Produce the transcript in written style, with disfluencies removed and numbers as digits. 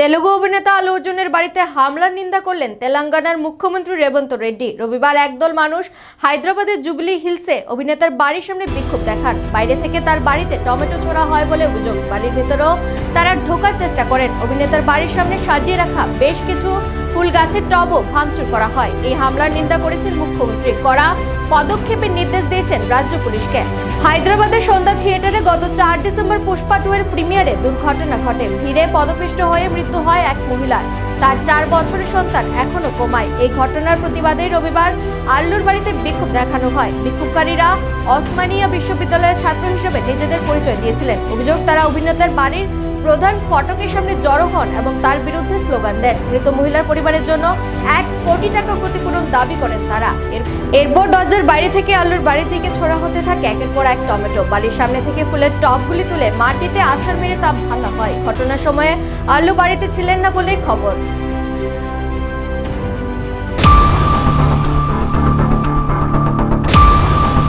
তেলুগু অভিনেতা আলু অর্জুনের বাড়িতে হামলার নিন্দা করলেন তেলেঙ্গানার মুখ্যমন্ত্রী রেবন্ত রেড্ডি। রবিবার একদল মানুষ হায়দ্রাবাদের জুবিলি হিলসে অভিনেতার বাড়ির সামনে বিক্ষোভ দেখান। বাইরে থেকে তার বাড়িতে টমেটো ছোড়া হয় বলে অভিযোগ। বাড়ির ভেতরেও তারা ঢোকার চেষ্টা করেন। অভিনেতার বাড়ির সামনে সাজিয়ে রাখা বেশ কিছু ফুল গাছের টবও ভাঙচুর করা হয়। এই হামলার নিন্দা করেছেন মুখ্যমন্ত্রী। কড়া পদক্ষেপের নির্দেশ দিয়েছেন রাজ্য পুলিশকে। হায়দ্রাবাদের সন্ধ্যা থিয়েটারে গত 4 ডিসেম্বর পুষ্পা 2 এর প্রিমিয়ারে দুর্ঘটনা ঘটে। ভিড়ে পদপিষ্ট হয়ে মৃত্যু হয় এক মহিলার। তার 4 বছরের সন্তান এখনো কোমায়। এই ঘটনার প্রতিবাদে রবিবার আল্লুর বাড়িতে বিক্ষোভ দেখানো হয়। বিক্ষোভকারীরা ওসমানিয়া বিশ্ববিদ্যালয়ের ছাত্র হিসেবে নিজেদের পরিচয় দিয়েছিলেন। অভিযোগ, তারা অভিনেতার বাড়ির প্রধান ফটকের সামনে জড়ো হন এবং তার বিরুদ্ধে স্লোগান দেন। মৃত মহিলার পরিবারের জন্য 1 কোটি টাকা ক্ষতিপূরণ দাবি করেন তারা। এরপর দরজার বাইরে থেকে আল্লুর বাড়ির দিকে ছোড়া হতে থাকে একের পর এক টমেটো। বাড়ির সামনে থেকে ফুলের টবগুলি তুলে মাটিতে আছাড় মেরে তা ভাঙা হয়। ঘটনার সময়ে আল্লু বাড়িতে ছিলেন না বলেই খবর।